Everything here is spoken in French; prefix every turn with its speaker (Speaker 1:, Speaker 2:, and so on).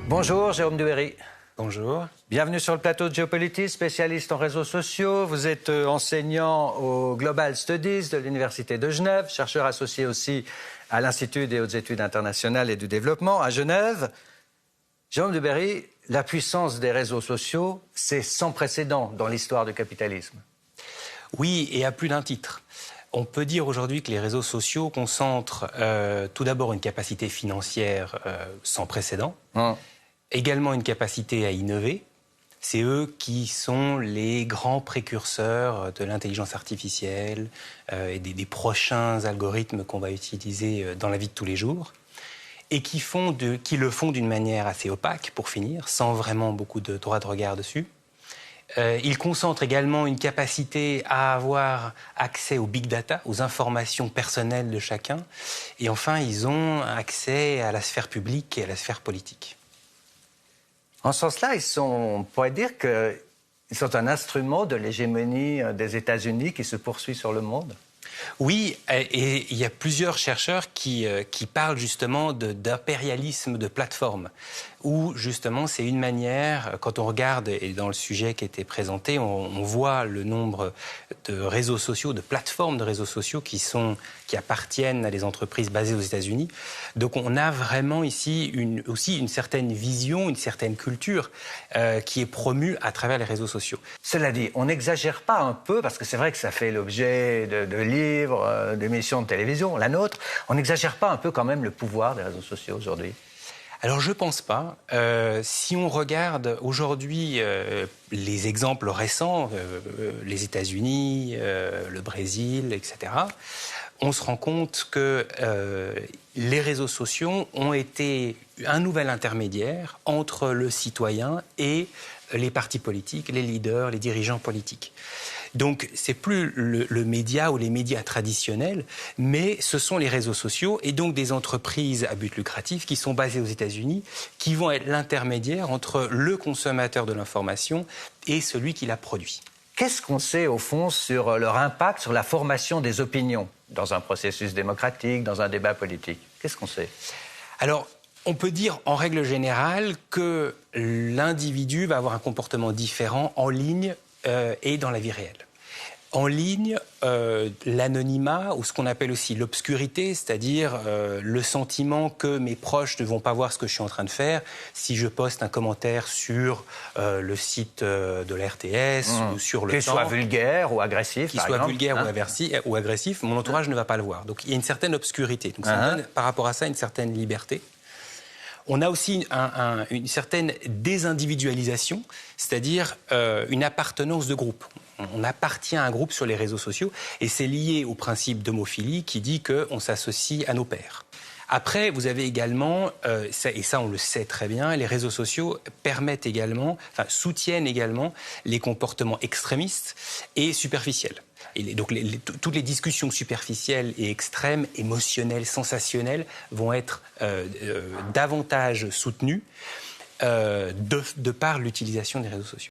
Speaker 1: Bonjour, Jérôme Duhéry.
Speaker 2: Bonjour.
Speaker 1: Bienvenue sur le plateau de Géopolitique, spécialiste en réseaux sociaux. Vous êtes enseignant au Global Studies de l'Université de Genève, chercheur associé aussi à l'Institut des hautes études internationales et du développement à Genève. Jérôme Duhéry, la puissance des réseaux sociaux, c'est sans précédent dans l'histoire du capitalisme.
Speaker 2: Oui, et à plus d'un titre. On peut dire aujourd'hui que les réseaux sociaux concentrent tout d'abord une capacité financière sans précédent, également une capacité à innover. C'est eux qui sont les grands précurseurs de l'intelligence artificielle et des prochains algorithmes qu'on va utiliser dans la vie de tous les jours, et qui le font d'une manière assez opaque, pour finir, sans vraiment beaucoup de droit de regard dessus. Ils concentrent également une capacité à avoir accès aux big data, aux informations personnelles de chacun. Et enfin, ils ont accès à la sphère publique et à la sphère politique.
Speaker 1: En ce sens-là, on pourrait dire qu'ils sont un instrument de l'hégémonie des États-Unis qui se poursuit sur le monde.
Speaker 2: Oui, et il y a plusieurs chercheurs qui parlent justement d'impérialisme de plateforme, où justement c'est une manière, quand on regarde, et dans le sujet qui a été présenté, on voit le nombre de réseaux sociaux, de plateformes de réseaux sociaux qui appartiennent à des entreprises basées aux États-Unis. Donc on a vraiment ici aussi une certaine vision, une certaine culture qui est promue à travers les réseaux sociaux.
Speaker 1: Cela dit, on n'exagère pas un peu, parce que c'est vrai que ça fait l'objet de livres, d'émissions de télévision, la nôtre. On n'exagère pas un peu quand même le pouvoir des réseaux sociaux aujourd'hui?
Speaker 2: Alors je pense pas. Si on regarde aujourd'hui les exemples récents, les États-Unis, le Brésil, etc., on se rend compte que les réseaux sociaux ont été un nouvel intermédiaire entre le citoyen et les partis politiques, les leaders, les dirigeants politiques. Donc, c'est plus le média ou les médias traditionnels, mais ce sont les réseaux sociaux et donc des entreprises à but lucratif qui sont basées aux États-Unis, qui vont être l'intermédiaire entre le consommateur de l'information et celui qui la produit.
Speaker 1: Qu'est-ce qu'on sait, au fond, sur leur impact sur la formation des opinions dans un processus démocratique, dans un débat politique? Qu'est-ce qu'on sait?
Speaker 2: Alors, on peut dire en règle générale que l'individu va avoir un comportement différent en ligne et dans la vie réelle. En ligne, l'anonymat, ou ce qu'on appelle aussi l'obscurité, c'est-à-dire le sentiment que mes proches ne vont pas voir ce que je suis en train de faire si je poste un commentaire sur le site de la RTS ou sur le Temps.
Speaker 1: Qu'il soit vulgaire ou agressif,
Speaker 2: Qu'il soit vulgaire ou agressif, mon entourage ne va pas le voir. Donc il y a une certaine obscurité. Donc ça donne, par rapport à ça, une certaine liberté. On a aussi une certaine désindividualisation, c'est-à-dire une appartenance de groupe. On appartient à un groupe sur les réseaux sociaux et c'est lié au principe d'homophilie qui dit qu'on s'associe à nos pairs. Après, vous avez également, et ça on le sait très bien, les réseaux sociaux soutiennent également les comportements extrémistes et superficiels. Et donc toutes les discussions superficielles et extrêmes, émotionnelles, sensationnelles, vont être davantage soutenues de par l'utilisation des réseaux sociaux.